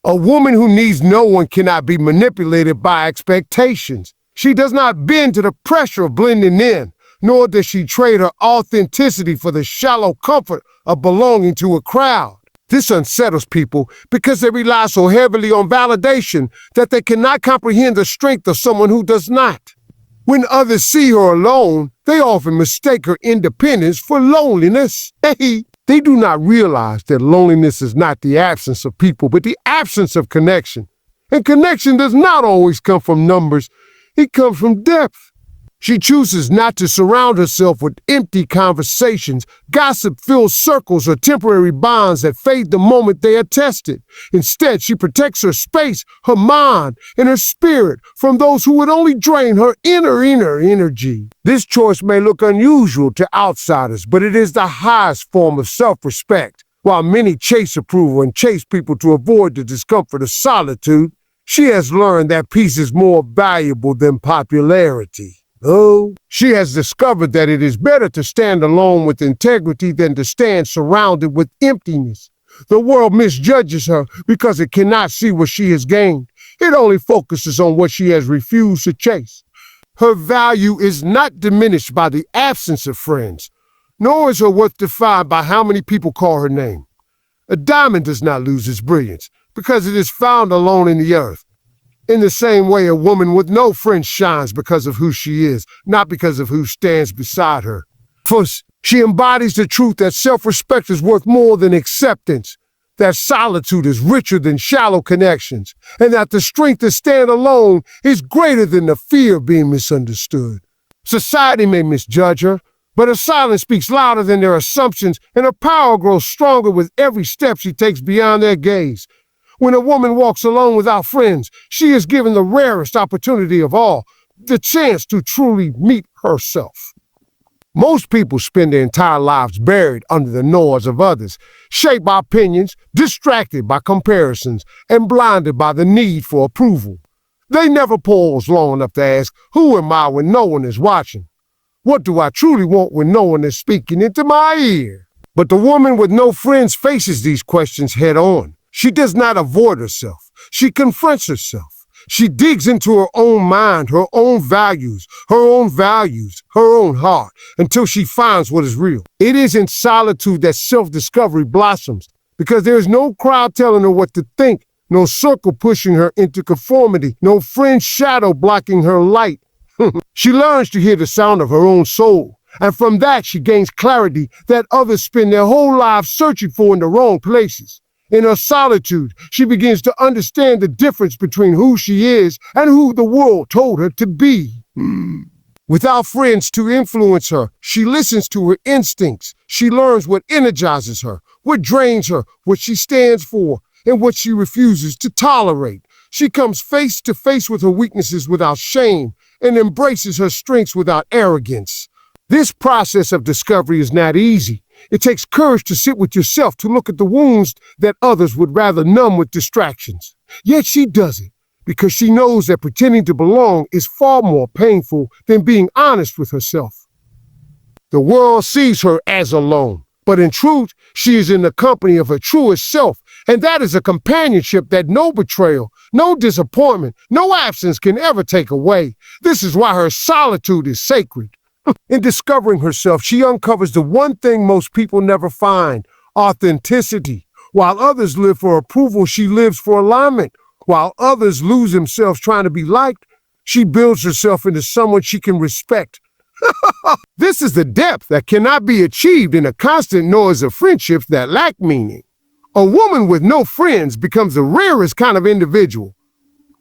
A woman who needs no one cannot be manipulated by expectations. She does not bend to the pressure of blending in, nor does she trade her authenticity for the shallow comfort of belonging to a crowd. This unsettles people because they rely so heavily on validation that they cannot comprehend the strength of someone who does not. When others see her alone, they often mistake her independence for loneliness. They do not realize that loneliness is not the absence of people, but the absence of connection. And connection does not always come from numbers. It comes from depth. She chooses not to surround herself with empty conversations, gossip-filled circles, or temporary bonds that fade the moment they are tested. Instead, she protects her space, her mind, and her spirit from those who would only drain her inner energy. This choice may look unusual to outsiders, but it is the highest form of self-respect. While many chase approval and chase people to avoid the discomfort of solitude, she has learned that peace is more valuable than popularity. Oh, she has discovered that it is better to stand alone with integrity than to stand surrounded with emptiness. The world misjudges her because it cannot see what she has gained. It only focuses on what she has refused to chase. Her value is not diminished by the absence of friends, nor is her worth defined by how many people call her name. A diamond does not lose its brilliance because it is found alone in the earth. In the same way, a woman with no friends shines because of who she is, not because of who stands beside her. First, she embodies the truth that self-respect is worth more than acceptance, that solitude is richer than shallow connections, and that the strength to stand alone is greater than the fear of being misunderstood. Society may misjudge her, but her silence speaks louder than their assumptions, and her power grows stronger with every step she takes beyond their gaze. When a woman walks alone without friends, she is given the rarest opportunity of all, the chance to truly meet herself. Most people spend their entire lives buried under the noise of others, shaped by opinions, distracted by comparisons, and blinded by the need for approval. They never pause long enough to ask, who am I when no one is watching? What do I truly want when no one is speaking into my ear? But the woman with no friends faces these questions head on. She does not avoid herself. She confronts herself. She digs into her own mind, her own values, her own heart, until she finds what is real. It is in solitude that self-discovery blossoms, because there is no crowd telling her what to think, no circle pushing her into conformity, no friend's shadow blocking her light. She learns to hear the sound of her own soul, and from that she gains clarity that others spend their whole lives searching for in the wrong places. In her solitude, she begins to understand the difference between who she is and who the world told her to be. Without friends to influence her, she listens to her instincts. She learns what energizes her, what drains her, what she stands for, and what she refuses to tolerate. She comes face to face with her weaknesses without shame and embraces her strengths without arrogance. This process of discovery is not easy. It takes courage to sit with yourself, to look at the wounds that others would rather numb with distractions. Yet she does it because she knows that pretending to belong is far more painful than being honest with herself. The world sees her as alone, but in truth, she is in the company of her truest self, and that is a companionship that no betrayal, no disappointment, no absence can ever take away. This is why her solitude is sacred. In discovering herself, she uncovers the one thing most people never find: authenticity. While others live for approval, she lives for alignment. While others lose themselves trying to be liked, she builds herself into someone she can respect. This is the depth that cannot be achieved in a constant noise of friendships that lack meaning. A woman with no friends becomes the rarest kind of individual.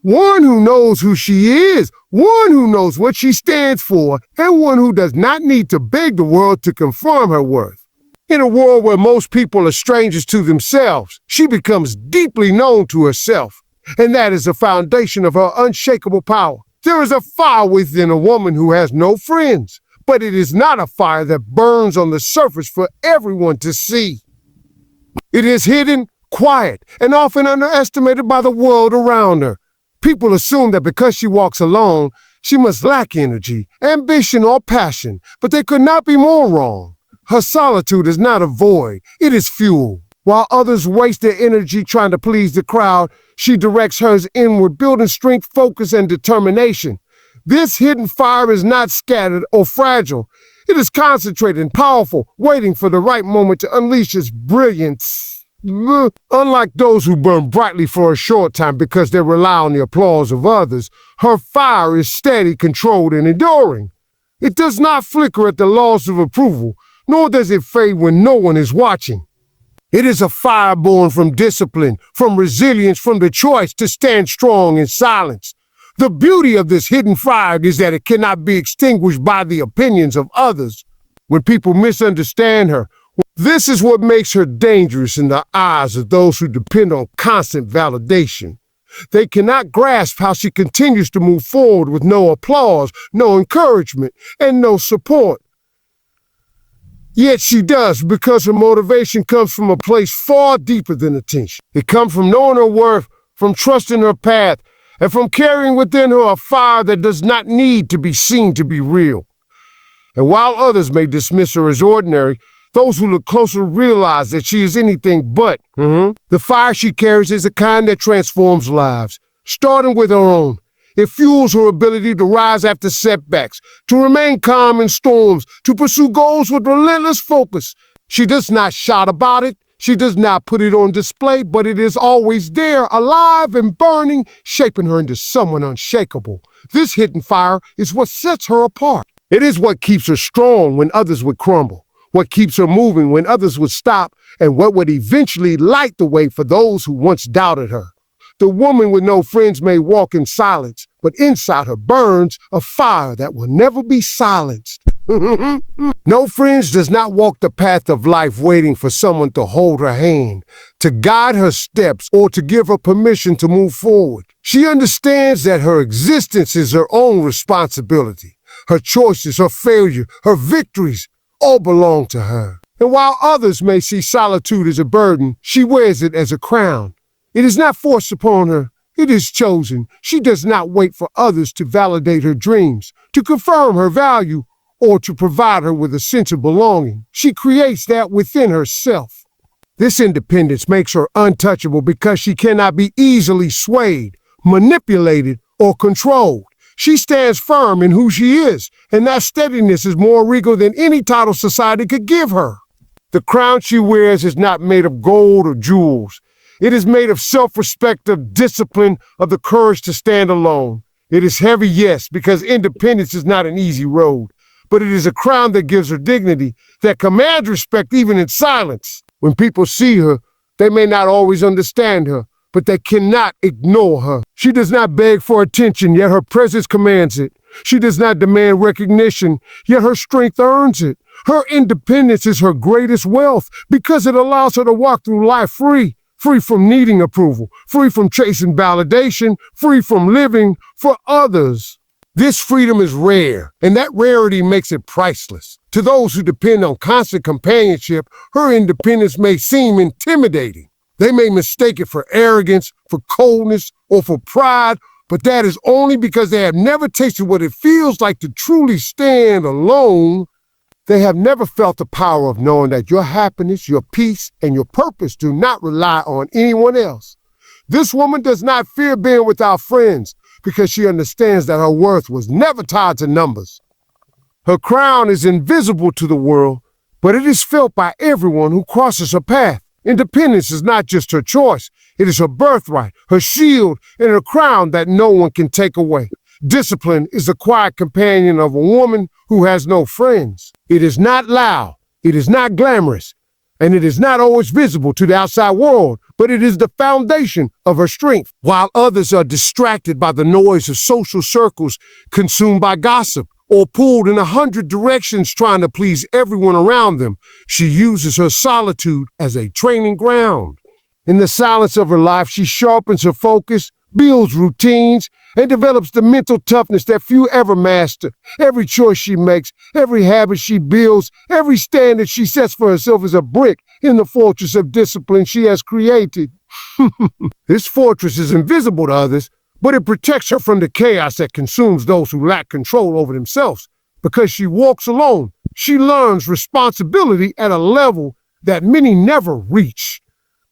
One who knows who she is, one who knows what she stands for, and one who does not need to beg the world to confirm her worth. In a world where most people are strangers to themselves, she becomes deeply known to herself, and that is the foundation of her unshakable power. There is a fire within a woman who has no friends, but it is not a fire that burns on the surface for everyone to see. It is hidden, quiet, and often underestimated by the world around her. People assume that because she walks alone, she must lack energy, ambition, or passion, but they could not be more wrong. Her solitude is not a void, it is fuel. While others waste their energy trying to please the crowd, She directs hers inward, building strength, focus, and determination. This hidden fire is not scattered or fragile. It is concentrated and powerful, waiting for the right moment to unleash its brilliance. Unlike those who burn brightly for a short time because they rely on the applause of others, her fire is steady, controlled, and enduring. It does not flicker at the loss of approval, nor does it fade when no one is watching. It is a fire born from discipline, from resilience, from the choice to stand strong in silence. The beauty of this hidden fire is that it cannot be extinguished by the opinions of others. When people misunderstand her, this is what makes her dangerous in the eyes of those who depend on constant validation. They cannot grasp how she continues to move forward with no applause, no encouragement, and no support. Yet she does, because her motivation comes from a place far deeper than attention. It comes from knowing her worth, from trusting her path, and from carrying within her a fire that does not need to be seen to be real. And while others may dismiss her as ordinary, those who look closer realize that she is anything but. The fire she carries is the kind that transforms lives, starting with her own. It fuels her ability to rise after setbacks, to remain calm in storms, to pursue goals with relentless focus. She does not shout about it. She does not put it on display, but it is always there, alive and burning, shaping her into someone unshakable. This hidden fire is what sets her apart. It is what keeps her strong when others would crumble, what keeps her moving when others would stop, and what would eventually light the way for those who once doubted her. The woman with no friends may walk in silence, but inside her burns a fire that will never be silenced. No friends does not walk the path of life waiting for someone to hold her hand, to guide her steps, or to give her permission to move forward. She understands that her existence is her own responsibility. Her choices, her failure, her victories all belong to her. And while others may see solitude as a burden, she wears it as a crown. It is not forced upon her. It is chosen. She does not wait for others to validate her dreams, to confirm her value, or to provide her with a sense of belonging. She creates that within herself. This independence makes her untouchable because she cannot be easily swayed, manipulated, or controlled. She stands firm in who she is, and that steadiness is more regal than any title society could give her. The crown she wears is not made of gold or jewels. It is made of self-respect, of discipline, of the courage to stand alone. It is heavy, yes, because independence is not an easy road, but it is a crown that gives her dignity, that commands respect even in silence. When people see her, they may not always understand her, but they cannot ignore her. She does not beg for attention, yet her presence commands it. She does not demand recognition, yet her strength earns it. Her independence is her greatest wealth because it allows her to walk through life free from needing approval, free from chasing validation, free from living for others. This freedom is rare, and that rarity makes it priceless. To those who depend on constant companionship, her independence may seem intimidating. They may mistake it for arrogance, for coldness, or for pride, but that is only because they have never tasted what it feels like to truly stand alone. They have never felt the power of knowing that your happiness, your peace, and your purpose do not rely on anyone else. This woman does not fear being without friends because she understands that her worth was never tied to numbers. Her crown is invisible to the world, but it is felt by everyone who crosses her path. Independence is not just her choice. It is her birthright, her shield, and her crown that no one can take away. Discipline is the quiet companion of a woman who has no friends. It is not loud, it is not glamorous, and it is not always visible to the outside world, but it is the foundation of her strength. While others are distracted by the noise of social circles, consumed by gossip, or pulled in 100 directions trying to please everyone around them, she uses her solitude as a training ground. In the silence of her life, she sharpens her focus, builds routines, and develops the mental toughness that few ever master. Every choice she makes, every habit she builds, every standard she sets for herself is a brick in the fortress of discipline she has created. This fortress is invisible to others, but it protects her from the chaos that consumes those who lack control over themselves. Because she walks alone, she learns responsibility at a level that many never reach.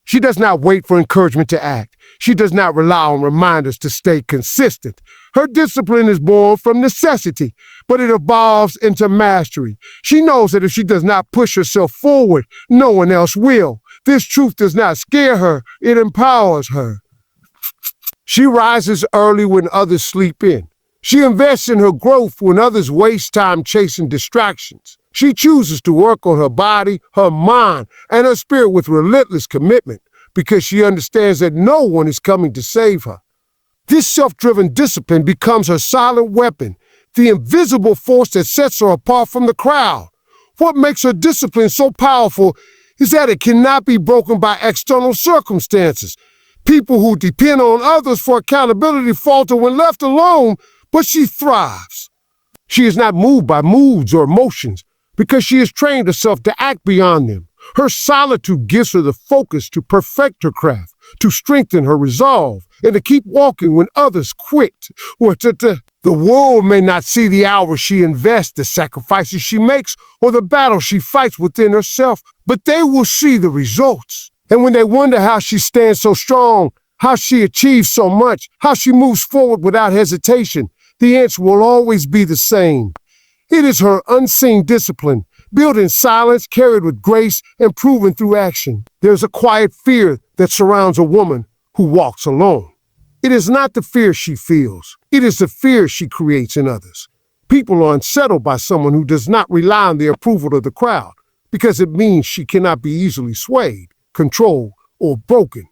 She does not wait for encouragement to act. She does not rely on reminders to stay consistent. Her discipline is born from necessity, but it evolves into mastery. She knows that if she does not push herself forward, no one else will. This truth does not scare her, it empowers her. She rises early when others sleep in. She invests in her growth when others waste time chasing distractions. She chooses to work on her body, her mind, and her spirit with relentless commitment because she understands that no one is coming to save her. This self-driven discipline becomes her silent weapon, the invisible force that sets her apart from the crowd. What makes her discipline so powerful is that it cannot be broken by external circumstances. People who depend on others for accountability falter when left alone, but she thrives. She is not moved by moods or emotions because she has trained herself to act beyond them. Her solitude gives her the focus to perfect her craft, to strengthen her resolve, and to keep walking when others quit. The world may not see the hours she invests, the sacrifices she makes, or the battle she fights within herself, but they will see the results. And when they wonder how she stands so strong, how she achieves so much, how she moves forward without hesitation, the answer will always be the same. It is her unseen discipline, built in silence, carried with grace, and proven through action. There's a quiet fear that surrounds a woman who walks alone. It is not the fear she feels. It is the fear she creates in others. People are unsettled by someone who does not rely on the approval of the crowd because it means she cannot be easily swayed, controlled, or broken.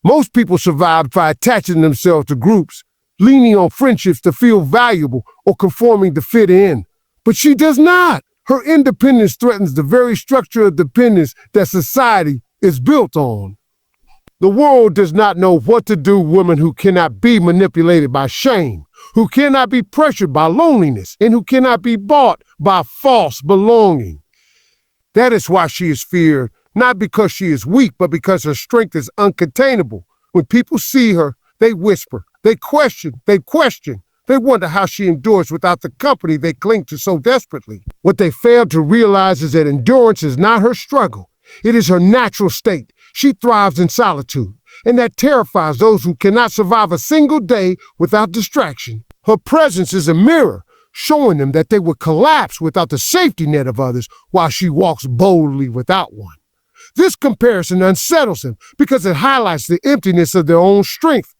Most people survive by attaching themselves to groups, leaning on friendships to feel valuable or conforming to fit in. But she does not. Her independence threatens the very structure of dependence that society is built on. The world does not know what to do with women who cannot be manipulated by shame, who cannot be pressured by loneliness, and who cannot be bought by false belonging. That is why she is feared, not because she is weak, but because her strength is uncontainable. When people see her, they whisper, they question. They wonder how she endures without the company they cling to so desperately. What they fail to realize is that endurance is not her struggle. It is her natural state. She thrives in solitude, and that terrifies those who cannot survive a single day without distraction. Her presence is a mirror, showing them that they would collapse without the safety net of others while she walks boldly without one. This comparison unsettles them because it highlights the emptiness of their own strength.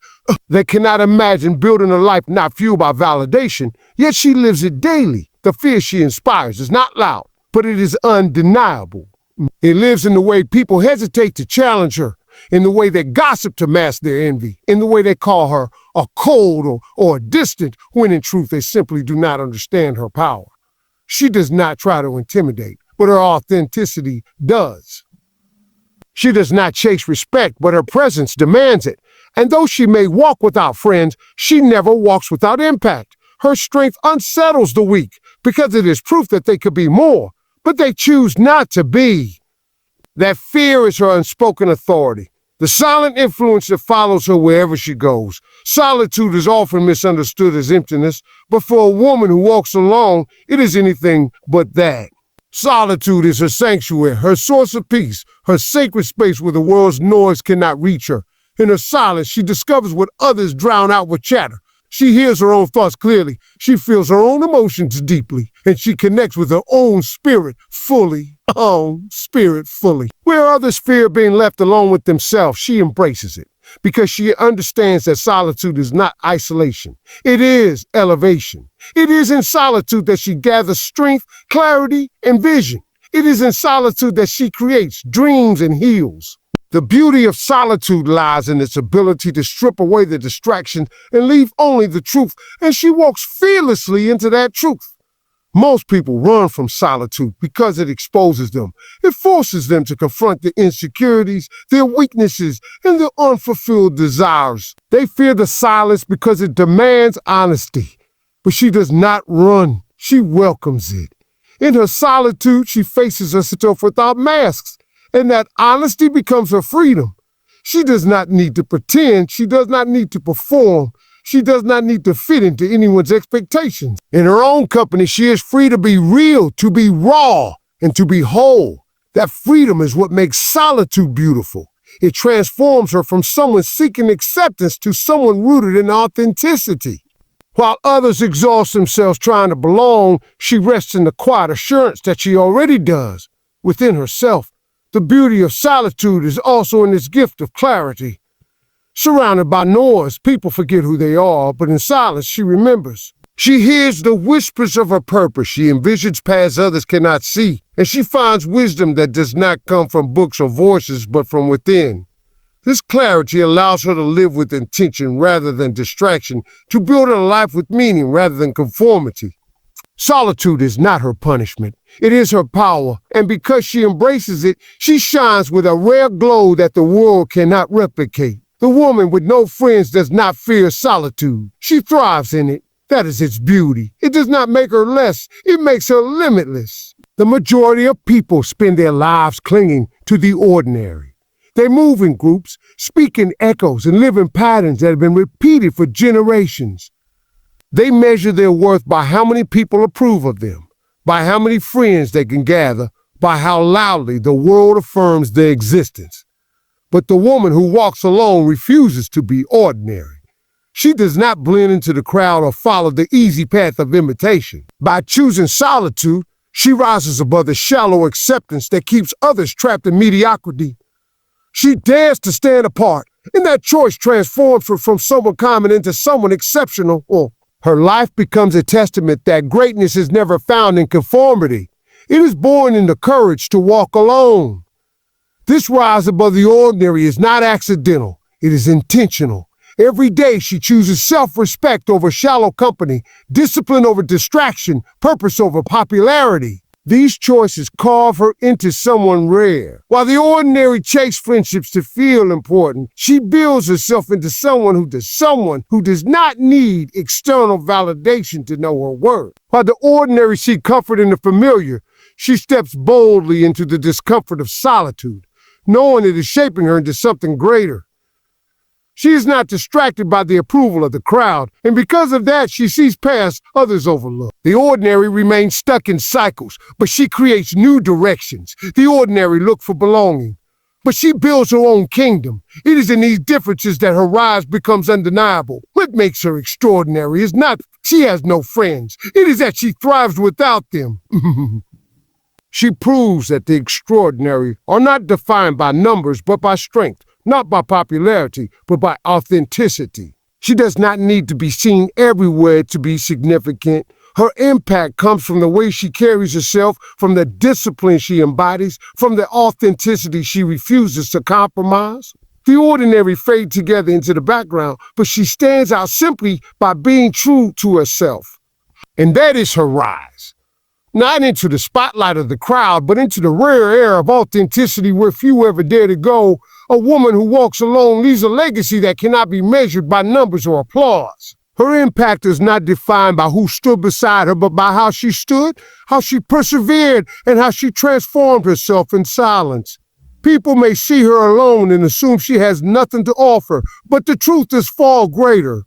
They cannot imagine building a life not fueled by validation, yet she lives it daily. The fear she inspires is not loud, but it is undeniable. It lives in the way people hesitate to challenge her, in the way they gossip to mask their envy, in the way they call her a cold or distant, when in truth they simply do not understand her power. She does not try to intimidate, but her authenticity does. She does not chase respect, but her presence demands it. And though she may walk without friends, she never walks without impact. Her strength unsettles the weak because it is proof that they could be more, but they choose not to be. That fear is her unspoken authority, the silent influence that follows her wherever she goes. Solitude is often misunderstood as emptiness, but for a woman who walks alone, it is anything but that. Solitude is her sanctuary, her source of peace, her sacred space where the world's noise cannot reach her. In her silence, she discovers what others drown out with chatter. She hears her own thoughts clearly. She feels her own emotions deeply, and she connects with her own spirit fully. Where others fear being left alone with themselves, she embraces it because she understands that solitude is not isolation. It is elevation. It is in solitude that she gathers strength, clarity, and vision. It is in solitude that she creates dreams and heals. The beauty of solitude lies in its ability to strip away the distractions and leave only the truth, and she walks fearlessly into that truth. Most people run from solitude because it exposes them. It forces them to confront their insecurities, their weaknesses, and their unfulfilled desires. They fear the silence because it demands honesty. But she does not run. She welcomes it. In her solitude, she faces herself without masks, and that honesty becomes her freedom. She does not need to pretend. She does not need to perform. She does not need to fit into anyone's expectations. In her own company, she is free to be real, to be raw, and to be whole. That freedom is what makes solitude beautiful. It transforms her from someone seeking acceptance to someone rooted in authenticity. While others exhaust themselves trying to belong, she rests in the quiet assurance that she already does within herself. The beauty of solitude is also in its gift of clarity. Surrounded by noise, people forget who they are, but in silence, she remembers. She hears the whispers of her purpose. She envisions paths others cannot see, and she finds wisdom that does not come from books or voices, but from within. This clarity allows her to live with intention rather than distraction, to build a life with meaning rather than conformity. Solitude is not her punishment. It is her power, and because she embraces it, she shines with a rare glow that the world cannot replicate. The woman with no friends does not fear solitude. She thrives in it. That is its beauty. It does not make her less. It makes her limitless. The majority of people spend their lives clinging to the ordinary. They move in groups, speak in echoes, and live in patterns that have been repeated for generations. They measure their worth by how many people approve of them, by how many friends they can gather, by how loudly the world affirms their existence. But the woman who walks alone refuses to be ordinary. She does not blend into the crowd or follow the easy path of imitation. By choosing solitude, she rises above the shallow acceptance that keeps others trapped in mediocrity. She dares to stand apart, and that choice transforms her from someone common into someone exceptional. Her life becomes a testament that greatness is never found in conformity. It is born in the courage to walk alone. This rise above the ordinary is not accidental. It is intentional. Every day she chooses self-respect over shallow company, discipline over distraction, purpose over popularity. These choices carve her into someone rare. While the ordinary chase friendships to feel important, she builds herself into someone who does not need external validation to know her worth. While the ordinary seek comfort in the familiar, she steps boldly into the discomfort of solitude, knowing it is shaping her into something greater. She is not distracted by the approval of the crowd, and because of that, she sees paths others overlook. The ordinary remains stuck in cycles, but she creates new directions. The ordinary look for belonging, but she builds her own kingdom. It is in these differences that her rise becomes undeniable. What makes her extraordinary is not she has no friends. It is that she thrives without them. She proves that the extraordinary are not defined by numbers, but by strength. Not by popularity, but by authenticity. She does not need to be seen everywhere to be significant. Her impact comes from the way she carries herself, from the discipline she embodies, from the authenticity she refuses to compromise. The ordinary fade together into the background, but she stands out simply by being true to herself. And that is her rise. Not into the spotlight of the crowd, but into the rare air of authenticity where few ever dare to go. A woman who walks alone leaves a legacy that cannot be measured by numbers or applause. Her impact is not defined by who stood beside her, but by how she stood, how she persevered, and how she transformed herself in silence. People may see her alone and assume she has nothing to offer, but the truth is far greater.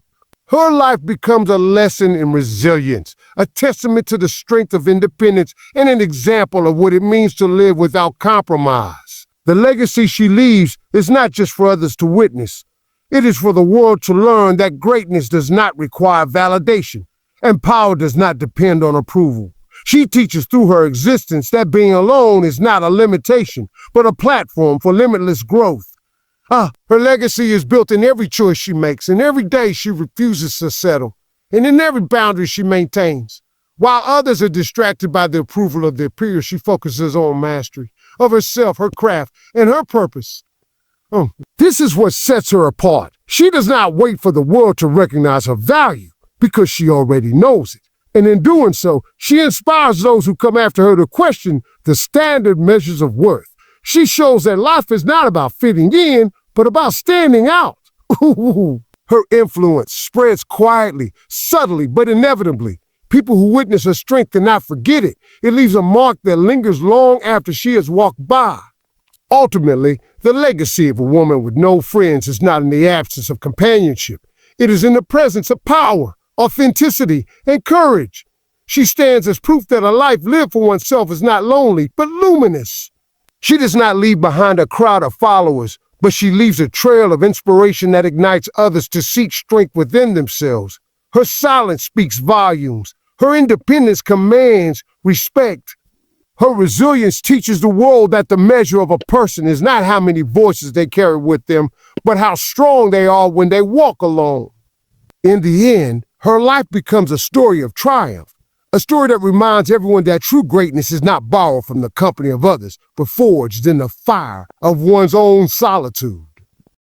Her life becomes a lesson in resilience, a testament to the strength of independence, and an example of what it means to live without compromise. The legacy she leaves is not just for others to witness. It is for the world to learn that greatness does not require validation, and power does not depend on approval. She teaches through her existence that being alone is not a limitation, but a platform for limitless growth. Her legacy is built in every choice she makes, in every day she refuses to settle, and in every boundary she maintains. While others are distracted by the approval of their peers, she focuses on mastery of herself, her craft, and her purpose. This is what sets her apart. She does not wait for the world to recognize her value, because she already knows it. And in doing so, she inspires those who come after her to question the standard measures of worth. She shows that life is not about fitting in, but about standing out. Her influence spreads quietly, subtly, but inevitably. People who witness her strength cannot forget it. It leaves a mark that lingers long after she has walked by. Ultimately, the legacy of a woman with no friends is not in the absence of companionship. It is in the presence of power, authenticity, and courage. She stands as proof that a life lived for oneself is not lonely, but luminous. She does not leave behind a crowd of followers, but she leaves a trail of inspiration that ignites others to seek strength within themselves. Her silence speaks volumes. Her independence commands respect. Her resilience teaches the world that the measure of a person is not how many voices they carry with them, but how strong they are when they walk alone. In the end, her life becomes a story of triumph, a story that reminds everyone that true greatness is not borrowed from the company of others, but forged in the fire of one's own solitude.